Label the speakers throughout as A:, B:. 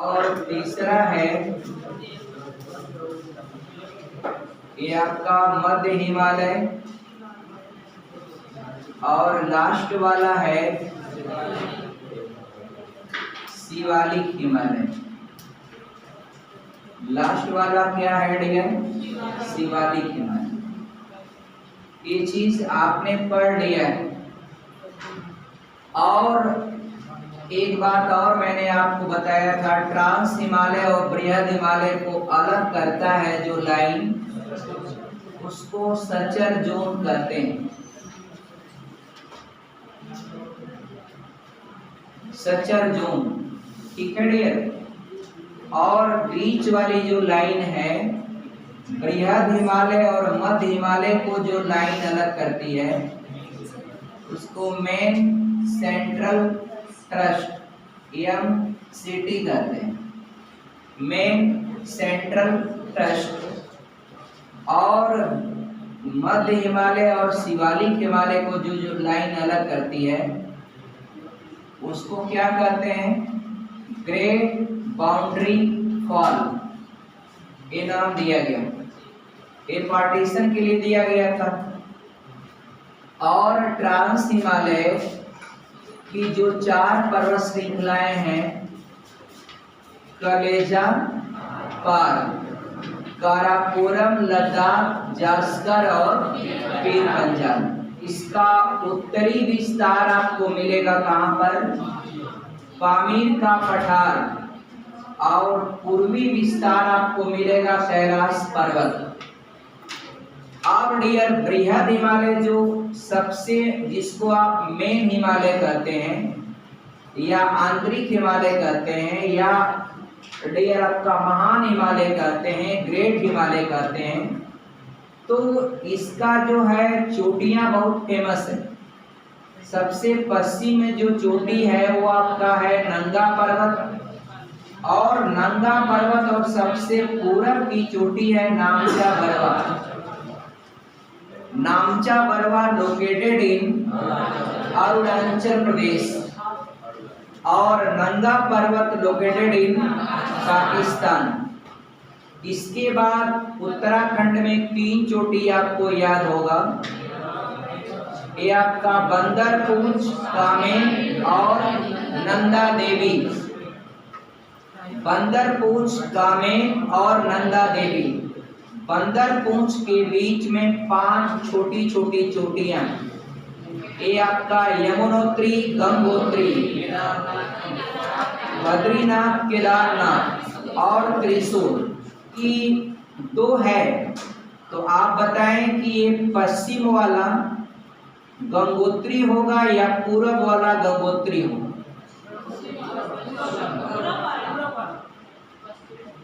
A: और तीसरा है ये आपका मध्य हिमालय, और लास्ट वाला है शिवालिक हिमालय। लास्ट वाला क्या है डियर? शिवालिक हिमालय। ये चीज आपने पढ़ लिया है। और एक बात और मैंने आपको बताया था, ट्रांस हिमालय और बृहद हिमालय को अलग करता है जो लाइन, उसको सचर जोन कहते हैं। सचर जोन, ठीक है डियर। और बीच वाली जो लाइन है बृहद हिमालय और मध्य हिमालय को जो लाइन अलग करती है उसको मेन सेंट्रल ट्रस्ट MCT कहते हैं, मेन सेंट्रल ट्रस्ट। और मध्य हिमालय और शिवालिक हिमालय को जो लाइन अलग करती है उसको क्या कहते हैं? ग्रेट बाउंड्री फॉल, ये नाम दिया गया, ये पार्टीशन के लिए दिया गया था। और ट्रांस हिमालय की जो 4 पर्वत श्रृंखलाएं हैं, कलेजा पार, काराकोरम, लद्दाख, जास्कर और पीर पंजाब। इसका उत्तरी विस्तार आपको मिलेगा कहाँ पर? पामीर का पठार। और पूर्वी विस्तार आपको मिलेगा कैलाश पर्वत। अब डियर बृहद हिमालय जो सबसे, जिसको आप मेन हिमालय कहते हैं या आंतरिक हिमालय कहते हैं या डियर आपका महान हिमालय कहते हैं, ग्रेट हिमालय कहते हैं, तो इसका जो है चोटियां बहुत फेमस है। सबसे पश्चिम में जो चोटी है वो आपका है नंगा पर्वत, और नंगा पर्वत और सबसे पूरब की चोटी है नामचा बरवा। नामचा बरवा लोकेटेड इन अरुणाचल प्रदेश, और नंगा पर्वत लोकेटेड इन पाकिस्तान। इसके बाद उत्तराखंड में 3 चोटी आपको याद होगा, ये आपका बंदरपूंछ, कामें और नंदा देवी। बंदरपूंछ, कामें और नंदा देवी। बंदरपूंछ के बीच में 5 छोटी छोटी चोटियां, ये आपका यमुनोत्री, गंगोत्री, बद्रीनाथ, केदारनाथ और त्रिशूल की 2 है। तो आप बताएं कि ये पश्चिम वाला गंगोत्री होगा या पूरब वाला गंगोत्री होगा?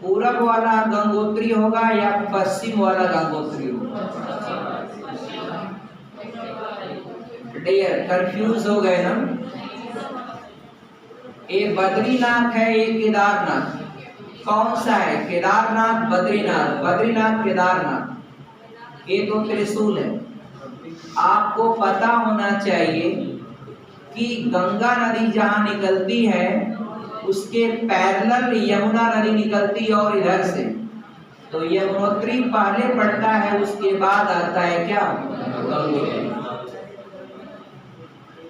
A: पूरब वाला गंगोत्री होगा या पश्चिम वाला गंगोत्री होगा? डियर कंफ्यूज हो गए ना? एक बद्रीनाथ है, एक केदारनाथ। कौन सा है? केदारनाथ, बद्रीनाथ, बद्रीनाथ केदारनाथ। ये 2 त्रिशूल है। आपको पता होना चाहिए कि गंगा नदी जहां निकलती है उसके पैरेलल यमुना नदी निकलती है, और इधर से तो यमुनोत्री पहले पड़ता है, उसके बाद आता है क्या? गंगोत्री।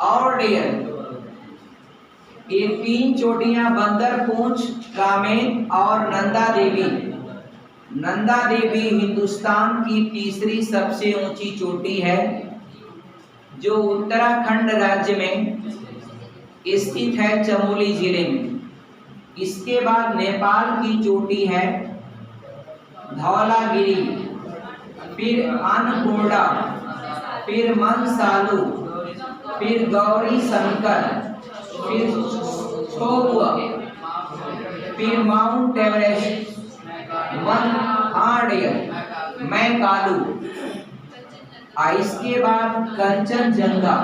A: और डियर ये 3 चोटियां बंदरपूंछ, कामें और नंदा देवी। नंदा देवी हिंदुस्तान की तीसरी सबसे ऊंची चोटी है जो उत्तराखंड राज्य में स्थित है, चमोली जिले में। इसके बाद नेपाल की चोटी है धौलागिरी, फिर अन्नपूर्णा, फिर मनसालू, फिर गौरी शंकर, फिर छोगुआ, फिर माउंट एवरेस्ट, मैकालू। इसके बाद कंचनजंगा,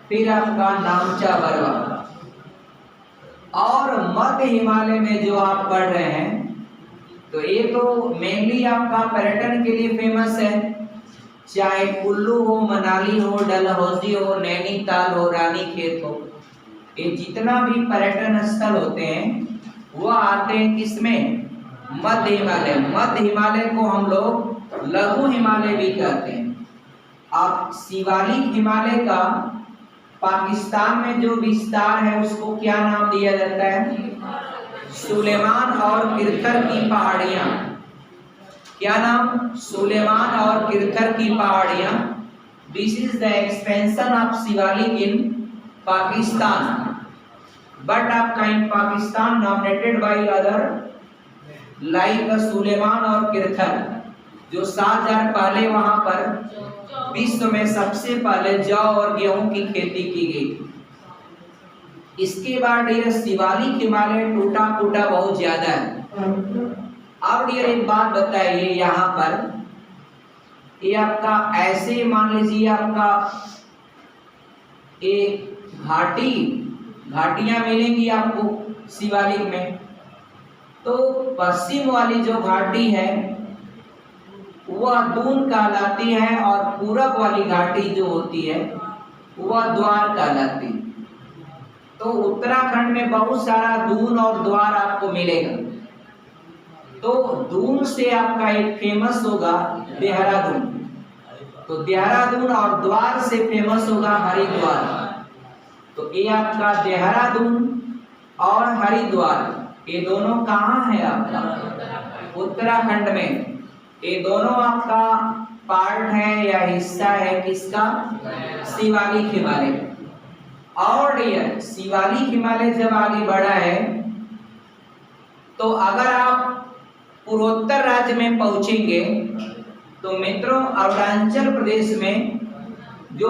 A: फिर आपका नामचा बरवा। और मध्य हिमालय में जो आप पढ़ रहे हैं तो ये तो मेनली आपका पर्यटन के लिए फेमस है, चाहे कुल्लू हो, मनाली हो, डलहौजी हो, नैनीताल हो, रानीखेत हो। ये जितना भी पर्यटन स्थल होते हैं वो पाते हैं किसमें? मध्य हिमालय। मध्य हिमालय को हम लोग लघु हिमालय भी कहते हैं। अब शिवालिक हिमालय का पाकिस्तान में जो विस्तार है उसको क्या नाम दिया जाता है? सुलेमान और किरथर की पहाड़ियां। क्या नाम? सुलेमान और किरथर की पहाड़ियां। This is the expansion of Shivalik in Pakistan, but आपका in Pakistan nominated by other like Suleman और किरथर, जो 7000 पहले वहां पर विश्व में सबसे पहले जौ और गेहूं की खेती की गई। इसके बाद ये शिवालिक हिमालय टूटा फूटा बहुत ज्यादा है। अब ये एक बात बताइए, यहाँ पर ये आपका ऐसे मान लीजिए आपका एक घाटियां मिलेंगी आपको शिवालिक में। तो पश्चिम वाली जो घाटी है वह दून कहलाती है और पूरब वाली घाटी जो होती है वह द्वार कहलाती है। तो उत्तराखंड में बहुत सारा दून और द्वार आपको मिलेगा। तो दून से आपका एक फेमस होगा देहरादून, तो देहरादून और द्वार से फेमस होगा हरिद्वार। तो ये आपका देहरादून और हरिद्वार ये दोनों कहाँ है आपका? उत्तराखंड में। ये दोनों आपका पार्ट है या हिस्सा है किसका? शिवालिक हिमालय। और ये शिवालिक हिमालय जब आगे बढ़ा है तो अगर आप पूर्वोत्तर राज्य में पहुंचेंगे तो मित्रों अरुणाचल प्रदेश में जो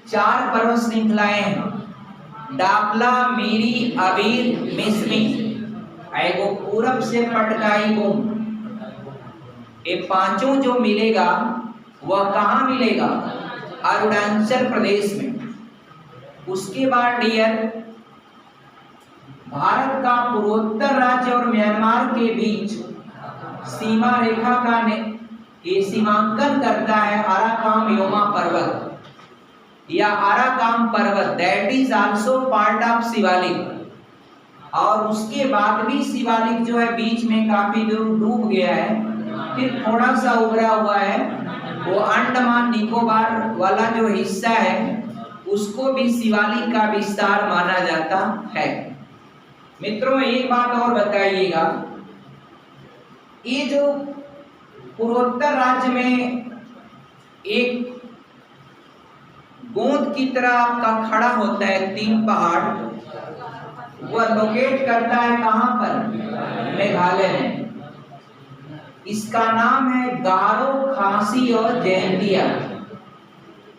A: 4 पर्वत श्रृंखलाएं हैं, डापला, मीरी, अबीर, मिसमी, एगो पूरब से पटकाई गुम, ये पांचों जो मिलेगा वह कहाँ मिलेगा? अरुणाचल प्रदेश में। उसके बाद डियर भारत का पूर्वोत्तर राज्य और म्यांमार के बीच सीमा रेखा का ये सीमांकन करता है अराकाम योमा पर्वत या अराकाम पर्वत, that is also part of Shivalik. और उसके बाद भी शिवालिक जो है बीच में काफी दूर डूब गया है, फिर थोड़ा सा उभरा हुआ है, वो अंडमान निकोबार वाला जो हिस्सा है उसको भी शिवालिक का विस्तार माना जाता है। मित्रों एक बात और बताइएगा, ये जो पूर्वोत्तर राज्य में एक गोंद की तरह आपका खड़ा होता है 3 पहाड़, वह लोकेट करता है कहाँ पर? मेघालय में। इसका नाम है गारो, खासी और जयंतिया।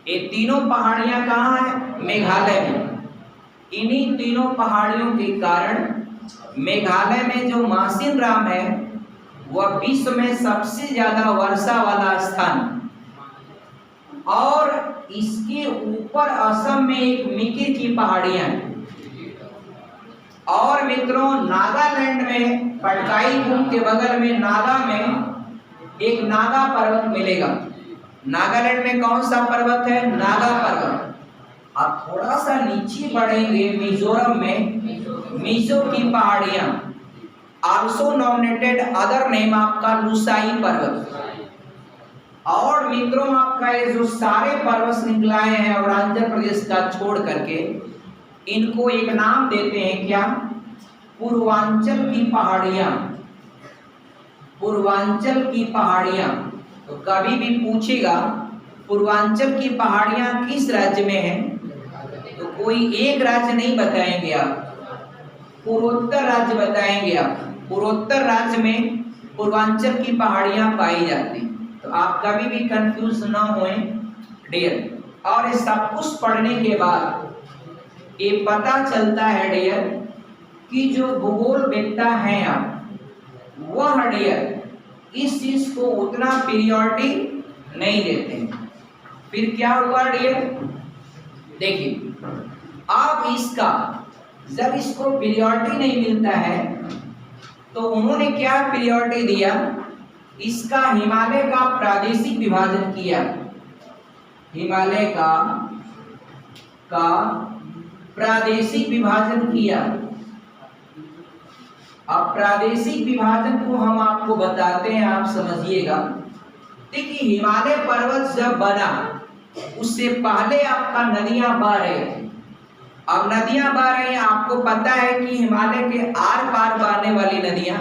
A: ये तीनों पहाड़ियां कहाँ है? मेघालय में। इन्हीं तीनों पहाड़ियों के कारण मेघालय में जो मासिनराम है वह विश्व में सबसे ज्यादा वर्षा वाला स्थान, और इसके ऊपर असम में एक मिकिर की पहाड़ियां हैं। और मित्रों नागालैंड में पटकाई गुम के बगल में नागा में एक नागा पर्वत मिलेगा। नागालैंड में कौन सा पर्वत है? नागा पर्वत। अब थोड़ा सा नीचे बढ़ेंगे मिजोरम में मिजो की पहाड़ियां, आल्सो नॉमिनेटेड अदर नेम आपका लुसाई पर्वत। और मित्रों आपका ये जो सारे पर्वत श्रृंखलाएं हैं अरुणाचल प्रदेश का छोड़ करके, इनको एक नाम देते हैं क्या? पूर्वांचल की पहाड़ियां। पूर्वांचल की पहाड़ियां। तो कभी भी पूछेगा पूर्वांचल की पहाड़ियां किस राज्य में हैं, तो कोई एक राज्य नहीं बताएंगे आप, पूर्वोत्तर राज्य बताएंगे आप। पूर्वोत्तर राज्य में पूर्वांचल की पहाड़ियां पाई जाती। तो आप कभी भी कंफ्यूज ना होए डियर। और ये सब कुछ पढ़ने के बाद ये पता चलता है डियर कि जो भूगोल वेत्ता हैं आप, वह डियर इस चीज को उतना पीरियोडिटी नहीं देते हैं। फिर क्या हुआ डियर? देखिए आप इसका जब इसको पीरियोडिटी नहीं मिलता है तो उन्होंने क्या पीरियोडिटी दिया? इसका हिमालय का प्रादेशिक विभाजन किया। हिमालय का प्रादेशिक विभाजन किया। अब प्रादेशिक विभाजन को हम आपको बताते हैं, आप समझिएगा। देखिए, हिमालय पर्वत जब बना उससे पहले आपका नदियां बह रही थी। अब नदियां बह रही हैं, आपको पता है कि हिमालय के आर पार बहने वाली नदियां,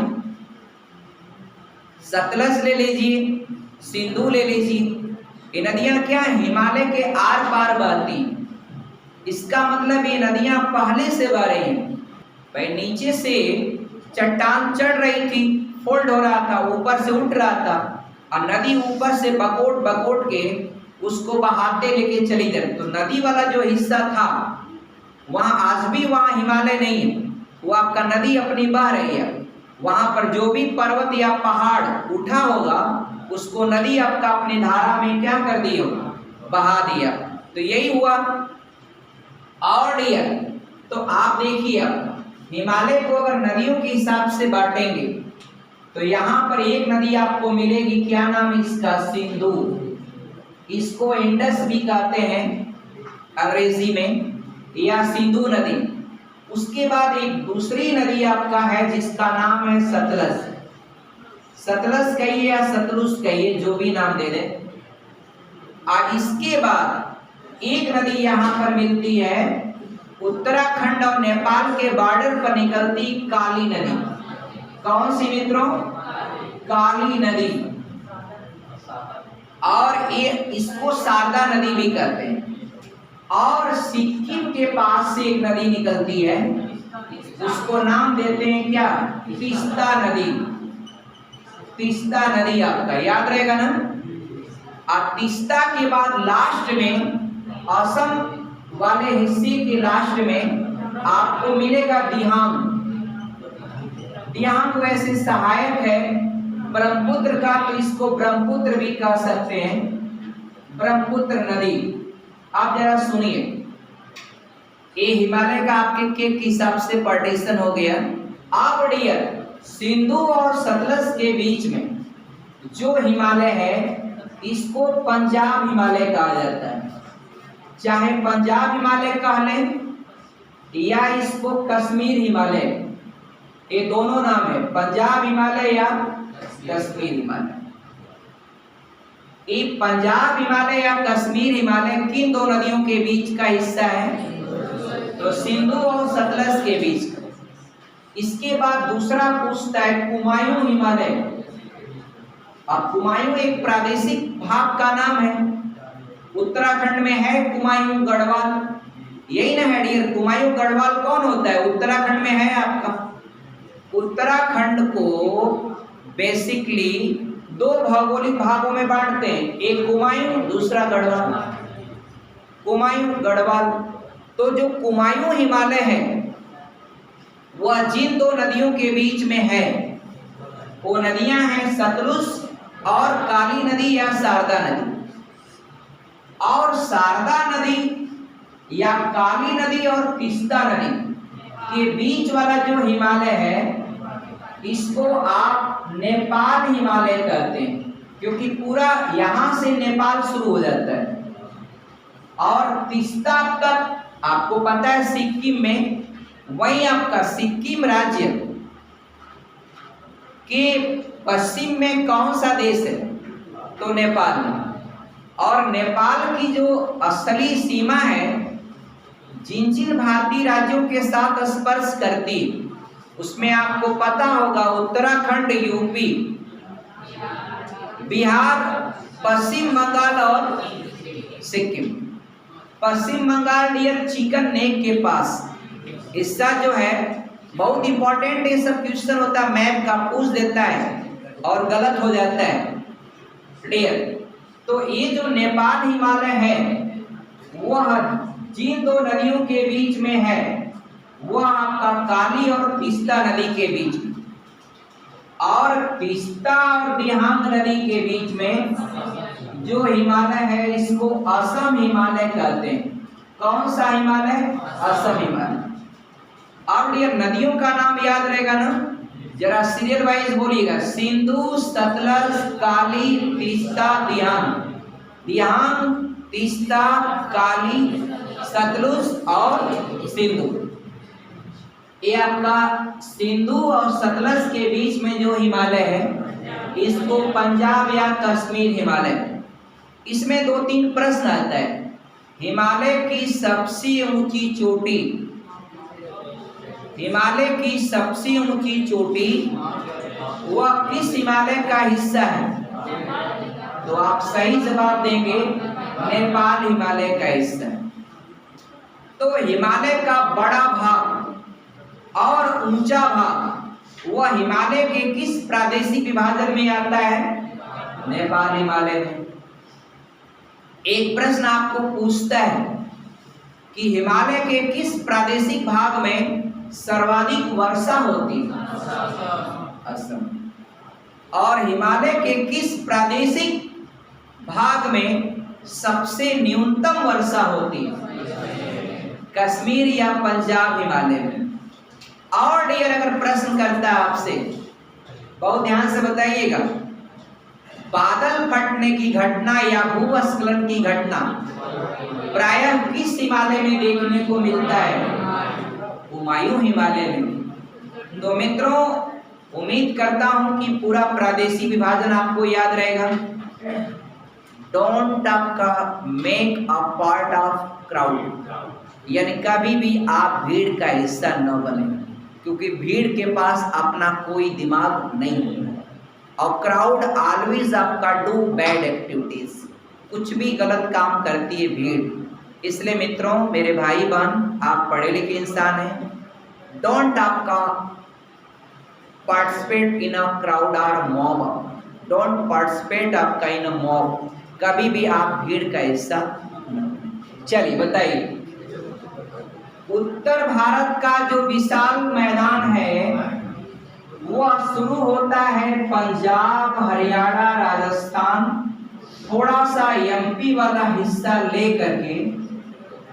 A: सतलज ले लीजिए, सिंधु ले लीजिए, ये नदियां क्या है, हिमालय के आर पार बहती। इसका मतलब ये नदियां पहले से बह रही हैं। भाई नीचे से चट्टान चढ़ रही थी, फोल्ड हो रहा था, ऊपर से उठ रहा था, और नदी ऊपर से बकोट बकोट के उसको बहाते लेके चली जा रही। तो नदी वाला जो हिस्सा था वहां आज भी वहां हिमालय नहीं है, वो आपका नदी अपनी बह रही है। वहां पर जो भी पर्वत या पहाड़ उठा होगा उसको नदी आपका अपनी धारा में क्या कर दी होगा, बहा दिया। तो यही हुआ। और डियर, तो आप देखिए, हिमालय को अगर नदियों के हिसाब से बांटेंगे तो यहाँ पर एक नदी आपको मिलेगी, क्या नाम इसका, सिंधु। इसको इंडस भी कहते हैं अंग्रेजी में, या सिंधु नदी। उसके बाद एक दूसरी नदी आपका है जिसका नाम है सतलज। सतलज कहिए या सतलुज कहिए, जो भी नाम दे दे। और इसके बाद एक नदी यहाँ पर मिलती है उत्तराखंड और नेपाल के बॉर्डर पर निकलती काली नदी। कौन सी मित्रों, काली नदी। और ये इसको शारदा नदी भी कहते हैं। और सिक्किम के पास से एक नदी निकलती है, उसको नाम देते हैं क्या, तीस्ता नदी। तीस्ता नदी आपका याद रहेगा ना। और तीस्ता के बाद लास्ट में असम वाले हिस्से के लास्ट में आपको मिलेगा दिहांग। दिहांग वैसे सहायक है ब्रह्मपुत्र का, तो इसको ब्रह्मपुत्र भी कह सकते हैं, ब्रह्मपुत्र नदी। आप जरा सुनिए, ये हिमालय का आपके के हिसाब से पार्टीशन हो गया। अब डियर, सिंधु और सतलज के बीच में जो हिमालय है इसको पंजाब हिमालय कहा जाता है। चाहे पंजाब हिमालय कह लें या इसको कश्मीर हिमालय, ये दोनों नाम है, पंजाब हिमालय या कश्मीर हिमालय। ये पंजाब हिमालय या कश्मीर हिमालय किन दो नदियों के बीच का हिस्सा है, तो सिंधु और सतलज के बीच का। इसके बाद दूसरा पूछता है कुमायूं हिमालय। अब कुमायूं एक प्रादेशिक भाग का नाम है, उत्तराखंड में है कुमायूं गढ़वाल, यही ना है डियर। कुमायूं गढ़वाल कौन होता है, उत्तराखंड में है आपका। उत्तराखंड को बेसिकली दो भौगोलिक भागों में बांटते हैं, एक कुमायूं, दूसरा गढ़वाल। कुमायूं गढ़वाल, तो जो कुमायूं हिमालय है वह जिन दो नदियों के बीच में है वो नदियां हैं सतलुज और काली नदी या शारदा नदी। और शारदा नदी या काली नदी और तीस्ता नदी के बीच वाला जो हिमालय है इसको आप नेपाल हिमालय कहते हैं, क्योंकि पूरा यहां से नेपाल शुरू हो जाता है। और तीस्ता तक आपको पता है सिक्किम में, वही आपका सिक्किम राज्य के पश्चिम में कौन सा देश है, तो नेपाल में। और नेपाल की जो असली सीमा है जिन जिन भारतीय राज्यों के साथ स्पर्श करती, उसमें आपको पता होगा उत्तराखंड, यूपी, बिहार, पश्चिम बंगाल और सिक्किम। पश्चिम बंगाल डियर चिकन नेक के पास, हिस्सा जो है बहुत इंपॉर्टेंट, ये सब क्वेश्चन होता है मैप का, पूछ देता है और गलत हो जाता है डियर। तो ये जो नेपाल हिमालय है वह जिन दो नदियों के बीच में है वह आपका काली और तीस्ता नदी के बीच में, और तीस्ता और दिहांग नदी के बीच में जो हिमालय है इसको असम हिमालय कहते हैं। कौन सा हिमालय, असम हिमालय। अब डियर नदियों का नाम याद रहेगा ना, जरा सीरियल वाइज बोलिएगा, सिंधु, सतलज, काली, तीस्ता, दिहांग। दिहांग, तीस्ता, काली, सतलुज और सिंधु। ये आपका सिंधु और सतलज के बीच में जो हिमालय है इसको पंजाब या कश्मीर हिमालय। इसमें 2-3 प्रश्न आता है। हिमालय की सबसे ऊंची चोटी, हिमालय की सबसे ऊंची चोटी वह किस हिमालय का हिस्सा है? तो आप सही जवाब देंगे नेपाल हिमालय का हिस्सा है। तो हिमालय का बड़ा भाग और ऊंचा भाग वह हिमालय के किस प्रादेशिक विभाजन में आता है? नेपाल हिमालय में। एक प्रश्न आपको पूछता है कि हिमालय के किस प्रादेशिक भाग में सर्वाधिक वर्षा होती है? असम। और हिमालय के किस प्रादेशिक भाग में सबसे न्यूनतम वर्षा होती है? कश्मीर या पंजाब हिमालय में। और डियर अगर प्रश्न करता है आपसे, बहुत ध्यान से बताइएगा, बादल फटने की घटना या भूस्खलन की घटना प्रायः किस हिमालय में देखने को मिलता है? हुमायूं हिमालय में। तो मित्रों, उम्मीद करता हूं कि पूरा प्रादेशिक विभाजन आपको याद रहेगा। डोंट आपका make a part of crowd, यानी कभी भी आप भीड़ का हिस्सा न बने, क्योंकि भीड़ के पास अपना कोई दिमाग नहीं होता और क्राउड ऑलवेज आपका डू बैड एक्टिविटीज, कुछ भी गलत काम करती है भीड़। इसलिए मित्रों, मेरे भाई बहन, आप पढ़े लिखे इंसान हैं, डोंट आपका पार्टिसिपेट इन अ क्राउड और मॉब, डोंट पार्टिसिपेट आपका इन अ मॉब, कभी भी आप भीड़ का हिस्सा। चलिए बताइए, उत्तर भारत का जो विशाल मैदान है वह शुरू होता है पंजाब, हरियाणा, राजस्थान, थोड़ा सा एमपी वाला हिस्सा लेकर के,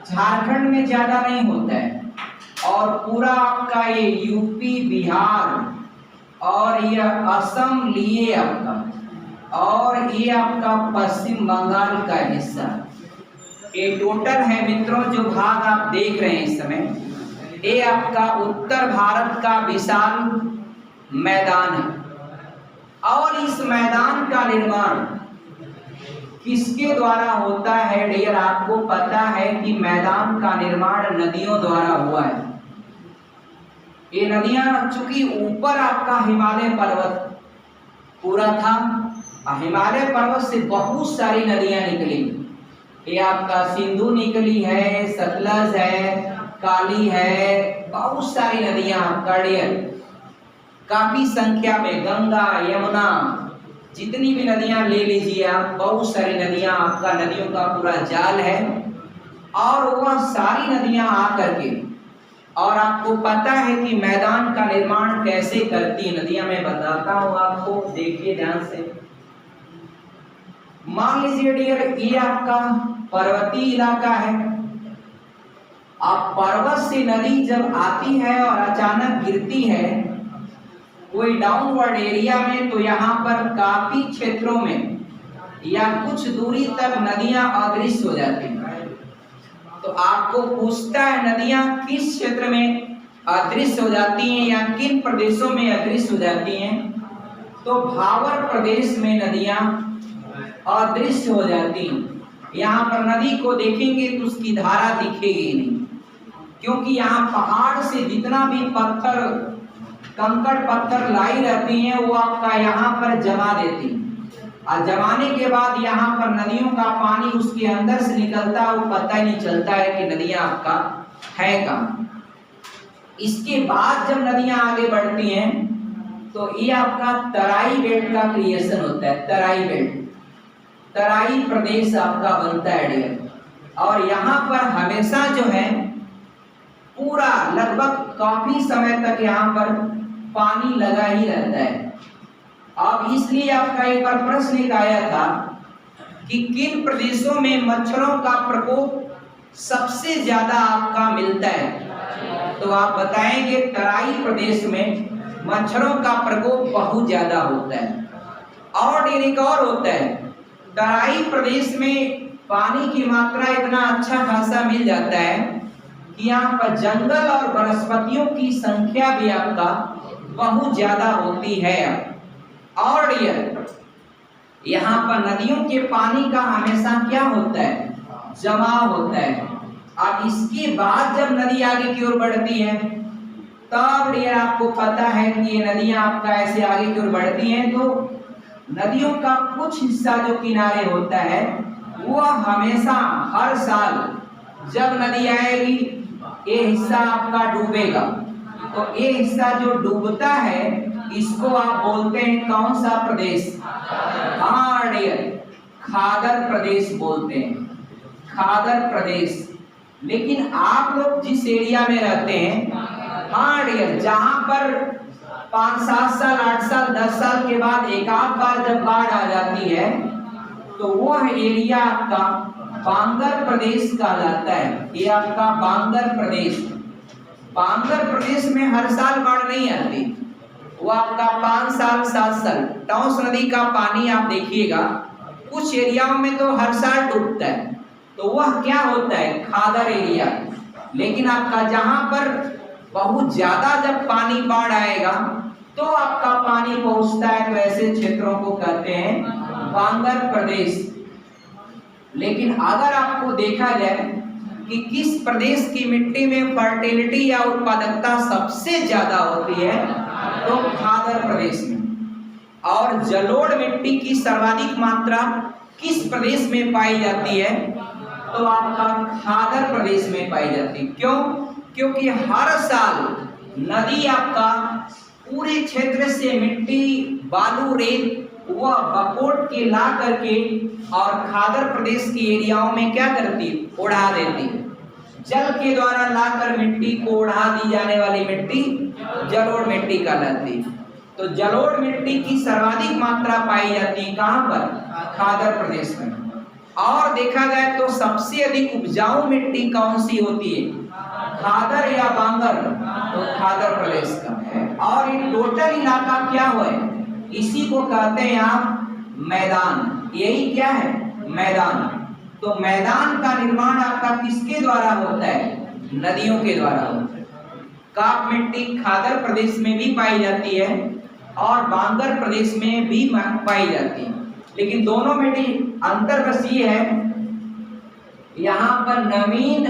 A: झारखंड में ज्यादा नहीं होता है, और पूरा आपका ये यूपी, बिहार और ये असम लिए आपका, और ये आपका पश्चिम बंगाल का हिस्सा। ये टोटल है मित्रों जो भाग आप देख रहे हैं इस समय, ये आपका उत्तर भारत का विशाल मैदान है। और इस मैदान का निर्माण किसके द्वारा होता है? डियर, आपको पता है कि मैदान का निर्माण नदियों द्वारा हुआ है। ये नदियां चूंकि ऊपर आपका हिमालय पर्वत पूरा था, हिमालय पर्वत से बहुत सारी नदियां निकली। ये आपका सिंधु निकली है, सतलज है, काली है, बहुत सारी नदियां आपका डियर, काफी संख्या में, गंगा, यमुना, जितनी भी नदियां ले लीजिए आप, बहुत सारी नदियां आपका, नदियों का पूरा जाल है। और वह सारी नदियां आकर के, और आपको पता है कि मैदान का निर्माण कैसे करती है नदियां, मैं बताता हूं आपको, देखिए ध्यान से। मान लीजिए डियर, ये आपका पर्वतीय इलाका है। अब पर्वत से नदी जब आती है और अचानक गिरती है कोई डाउनवर्ड एरिया में, तो यहाँ पर काफी क्षेत्रों में या कुछ दूरी तक नदियां अदृश्य हो जाती हैं। तो आपको पूछता है नदियां किस क्षेत्र में अदृश्य हो जाती हैं या किन प्रदेशों में अदृश्य हो जाती हैं? तो भावर प्रदेश में नदियां अदृश्य हो जाती हैं। यहाँ पर नदी को देखेंगे तो उसकी धारा दिखेगी नहीं, क्योंकि यहाँ पहाड़ से जितना भी पत्थर, कंकड़ पत्थर लाई रहती हैं वो आपका यहाँ पर जमा देती हैं, और जमाने के बाद यहाँ पर नदियों का पानी उसके अंदर से निकलता है, वो पता ही नहीं चलता है कि नदियाँ आपका है कहाँ। इसके बाद जब नदियाँ आगे बढ़ती हैं तो ये आपका तराई बेल्ट का क्रिएशन होता है, तराई बेल्ट, तराई प्रदेश आपका बनता है डियर। और यहाँ पर हमेशा जो है पूरा लगभग काफी समय तक यहाँ पर पानी लगा ही रहता है। अब इसलिए आपका एक बार प्रश्न एक आया था कि किन प्रदेशों में मच्छरों का प्रकोप सबसे ज्यादा आपका मिलता है? तो आप बताएंगे तराई प्रदेश में मच्छरों का प्रकोप बहुत ज्यादा होता है। और एक और होता है, तराई प्रदेश में पानी की मात्रा इतना अच्छा खासा मिल जाता है कि यहाँ पर जंगल और वनस्पतियों की संख्या भी आपका बहुत ज्यादा होती है। और यहाँ पर नदियों के पानी का हमेशा क्या होता है, जमाव होता है। अब इसके बाद जब नदी आगे की ओर बढ़ती है तब डियर आपको पता है कि ये नदियां आपका ऐसे आगे की ओर बढ़ती हैं, तो नदियों का कुछ हिस्सा जो किनारे होता है वह हमेशा हर साल जब नदी आएगी ये हिस्सा आपका डूबेगा। तो ये हिस्सा जो डूबता है इसको आप बोलते हैं कौन सा प्रदेश? हाँ डियर, खादर प्रदेश बोलते हैं, खादर प्रदेश। लेकिन आप लोग जिस एरिया में रहते हैं, हाँ डियर, जहां पर 5-7 साल 8 साल 10 साल के बाद एक आध बार जब बाढ़ आ जाती है तो वह एरिया आपका बांगर प्रदेश कहलाता है। ये आपका बांगर प्रदेश, बांगर प्रदेश में हर साल बाढ़ नहीं आती, वो आपका 5 साल 7 साल। टॉन्स नदी का पानी आप देखिएगा कुछ एरियाओं में तो हर साल डूबता है, तो वह क्या होता है, खादर एरिया। लेकिन आपका जहां पर बहुत ज्यादा जब पानी बाढ़ आएगा तो आपका पानी पहुंचता है, तो ऐसे क्षेत्रों को कहते हैं बांगर प्रदेश। लेकिन अगर आपको देखा जाए कि किस प्रदेश की मिट्टी में फर्टिलिटी या उत्पादकता सबसे ज्यादा होती है, तो खादर प्रदेश में। और जलोढ़ मिट्टी की सर्वाधिक मात्रा किस प्रदेश में पाई जाती है, तो आपका खादर प्रदेश में पाई जाती है। क्यों? क्योंकि हर साल नदी आपका पूरे क्षेत्र से मिट्टी, बालू, रेत वह बकोट के ला करके और खादर प्रदेश के एरियाओं में क्या करती है, उड़ा देती है। जल के द्वारा लाकर मिट्टी को उड़ा दी जाने वाली मिट्टी जलोढ़ मिट्टी कहलाती है। तो जलोढ़ मिट्टी की सर्वाधिक मात्रा पाई जाती है कहां पर, खादर प्रदेश में। और देखा जाए तो सबसे अधिक उपजाऊ मिट्टी कौन सी होती है, खादर या बांगर, तो खादर प्रदेश का। और ये टोटल इलाका क्या हुआ है, इसी को कहते हैं आप मैदान। यही क्या है, मैदान। तो मैदान का निर्माण आपका किसके द्वारा होता है, नदियों के द्वारा होता है। काप मिट्टी खादर प्रदेश में भी पाई जाती है और बांगर प्रदेश में भी पाई जाती है। लेकिन दोनों में भी अंतर बस ये है, यहाँ पर नवीन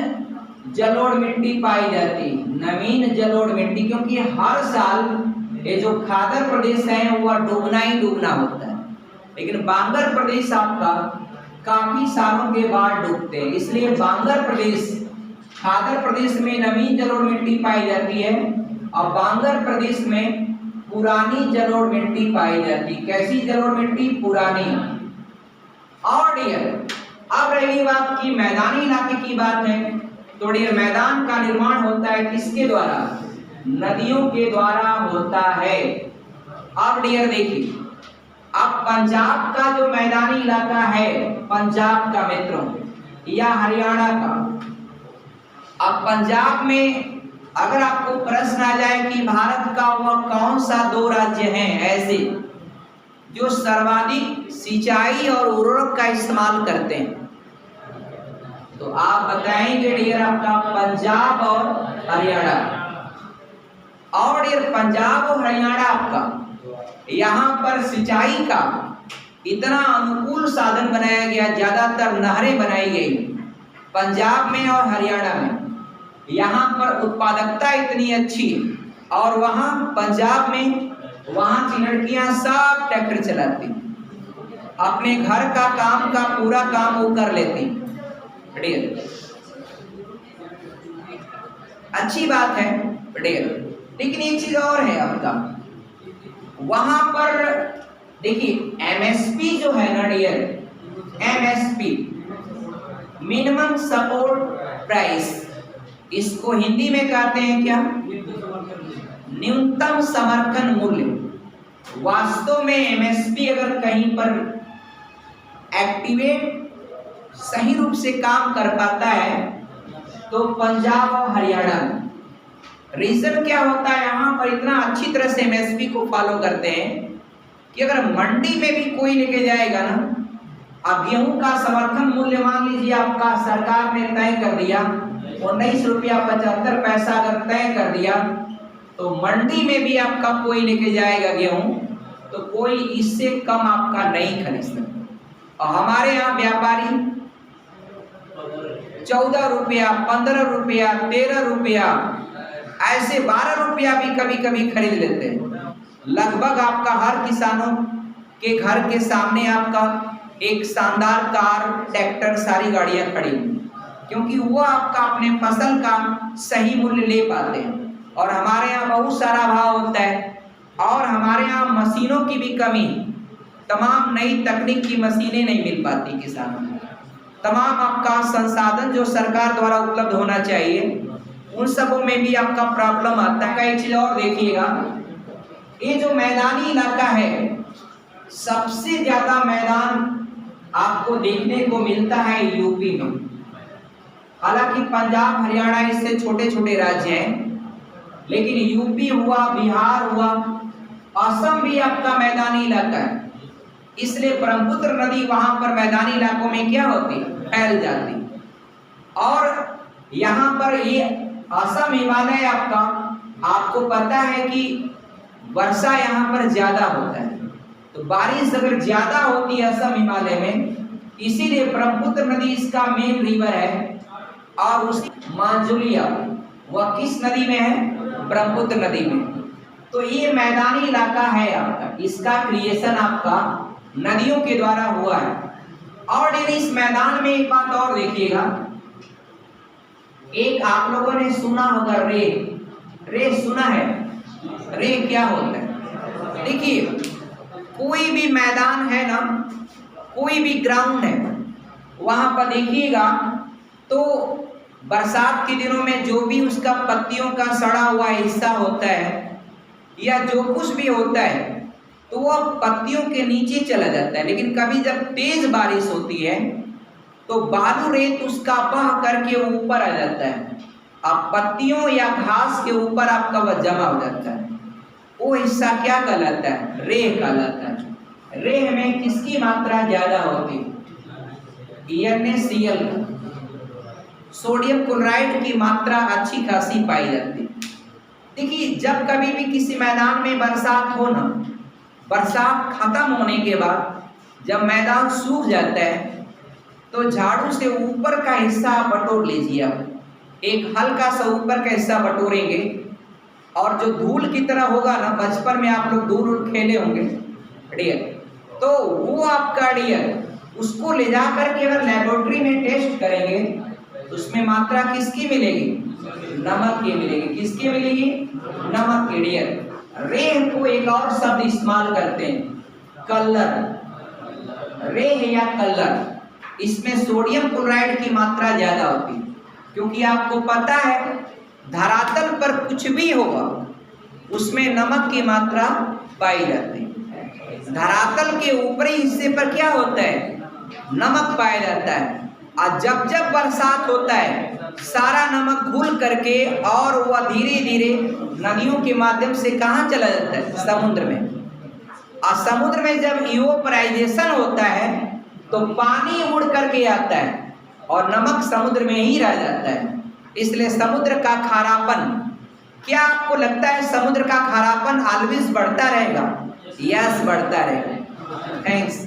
A: जलोढ़ मिट्टी पाई जाती है, नवीन जलोढ़ मिट्टी, क्योंकि हर साल ये जो खादर प्रदेश है वह डूबना ही डूबना होता है। लेकिन बांगर प्रदेश आपका काफी सालों के बाद डूबते हैं, इसलिए बांगर प्रदेश, खादर प्रदेश में नवीन जलोढ़ मिट्टी पाई जाती है और बांगर प्रदेश में पुरानी जलोढ़ मिट्टी पाई जाती है। कैसी जलोढ़ मिट्टी, पुरानी। और डियर अब रही बात की मैदानी इलाके की बात है, तो डियर मैदान का निर्माण होता है किसके द्वारा, नदियों के द्वारा होता है। अब डियर देखिए, अब पंजाब का जो मैदानी इलाका है, पंजाब का मित्रों या हरियाणा का, अब पंजाब में अगर आपको प्रश्न आ जाए कि भारत का वह कौन सा 2 राज्य हैं ऐसे जो सर्वाधिक सिंचाई और उर्वरक का इस्तेमाल करते हैं, तो आप बताएंगे डियर आपका पंजाब और हरियाणा। और डियर पंजाब और हरियाणा आपका यहाँ पर सिंचाई का इतना अनुकूल साधन बनाया गया, ज्यादातर नहरें बनाई गई पंजाब में और हरियाणा में। यहाँ पर उत्पादकता इतनी अच्छी, और वहाँ पंजाब में वहाँ की लड़कियां सब ट्रैक्टर चलाती, अपने घर का काम का पूरा काम वो कर लेती। अच्छी बात है डियर। लेकिन एक चीज और है आपका, वहां पर देखिए एमएसपी जो है ना dear, MSP minimum support price, इसको हिंदी में कहते हैं क्या, न्यूनतम समर्थन मूल्य। वास्तव में एमएसपी अगर कहीं पर एक्टिवेट सही रूप से काम कर पाता है तो पंजाब और हरियाणा में। रीजन क्या होता है, यहाँ पर इतना अच्छी तरह से एमएसपी को फॉलो करते हैं कि अगर मंडी में भी कोई लेके जाएगा ना, अब गेहूं का समर्थन मूल्य मान लीजिए आपका सरकार ने तय कर दिया ₹19.75 अगर तय कर दिया तो मंडी में भी आपका कोई लेके जाएगा गेहूं तो कोई इससे कम आपका नहीं खरीद सकता। और हमारे यहाँ व्यापारी 14 रुपया, 15 रुपया, 13 रुपया, ऐसे 12 रुपया भी कभी कभी खरीद लेते हैं। लगभग आपका हर किसानों के घर के सामने आपका एक शानदार कार, ट्रैक्टर, सारी गाड़ियां खड़ी, क्योंकि वो आपका अपने फसल का सही मूल्य ले पाते हैं। और हमारे यहाँ बहुत सारा भाव होता है और हमारे यहाँ मशीनों की भी कमी, तमाम नई तकनीक की मशीनें नहीं मिल पाती किसानों को। तमाम आपका संसाधन जो सरकार द्वारा उपलब्ध होना चाहिए उन सबों में भी आपका प्रॉब्लम आता है। एक चीज और देखिएगा, ये जो मैदानी इलाका है, सबसे ज्यादा मैदान आपको देखने को मिलता है यूपी में। हालांकि पंजाब, हरियाणा इससे छोटे छोटे राज्य हैं, लेकिन यूपी हुआ, बिहार हुआ, असम भी आपका मैदानी इलाका है। इसलिए ब्रह्मपुत्र नदी वहां पर मैदानी इलाकों में क्या होती, फैल जाती। और यहाँ पर ये असम हिमालय आपका, आपको पता है कि वर्षा यहाँ पर ज्यादा होता है, तो बारिश अगर ज्यादा होती है असम हिमालय में, इसीलिए ब्रह्मपुत्र नदी इसका मेन रिवर है। और उस मांजुलिया वह किस नदी में है, ब्रह्मपुत्र नदी में। तो ये मैदानी इलाका है आपका, इसका क्रिएशन आपका नदियों के द्वारा हुआ है। और इस मैदान में एक बात और देखिएगा, एक आप लोगों ने सुना होगा रे सुना है? रे क्या होता है? देखिए, कोई भी मैदान है ना, कोई भी ग्राउंड है, वहां पर देखिएगा तो बरसात के दिनों में जो भी उसका पत्तियों का सड़ा हुआ हिस्सा होता है या जो कुछ भी होता है तो वह पत्तियों के नीचे चला जाता है। लेकिन कभी जब तेज बारिश होती है तो बालू रेत उसका बह करके ऊपर आ जाता है, अब पत्तियों या घास के ऊपर आपका वह जमा हो जाता है। वो हिस्सा क्या कहलाता है? रेह कहलाता है। रेह में किसकी मात्रा ज्यादा होती है? NaCl, सोडियम क्लोराइड की मात्रा अच्छी खासी पाई जाती है। देखिए, जब कभी भी किसी मैदान में बरसात हो ना, बरसात खत्म होने के बाद जब मैदान सूख जाता है तो झाड़ू से ऊपर का हिस्सा बटोर लीजिए। आप एक हल्का सा ऊपर का हिस्सा बटोरेंगे और जो धूल की तरह होगा ना, बचपन में आप लोग धूल खेले होंगे डियर, तो वो आपका डियर उसको ले जा करके अगर लेबोरेटरी में टेस्ट करेंगे तो उसमें मात्रा किसकी मिलेगी? नमक की मिलेगी। किसकी मिलेगी? नमक की डियर। रेह को एक और शब्द इस्तेमाल करते हैं, कलर। रेह या कलर, इसमें सोडियम क्लोराइड की मात्रा ज्यादा होती है, क्योंकि आपको पता है धरातल पर कुछ भी होगा उसमें नमक की मात्रा पाई जाती है। धरातल के ऊपरी हिस्से पर क्या होता है? नमक पाया जाता है। और जब जब बरसात होता है सारा नमक घुल करके और वह धीरे धीरे नदियों के माध्यम से कहाँ चला जाता है? समुद्र में। और समुद्र में जब इवोपराइजेशन होता है तो पानी उड़ करके आता है और नमक समुद्र में ही रह जाता है। इसलिए समुद्र का खारापन, क्या आपको लगता है समुद्र का खारापन ऑलवेज बढ़ता रहेगा? यस, बढ़ता रहेगा। थैंक्स।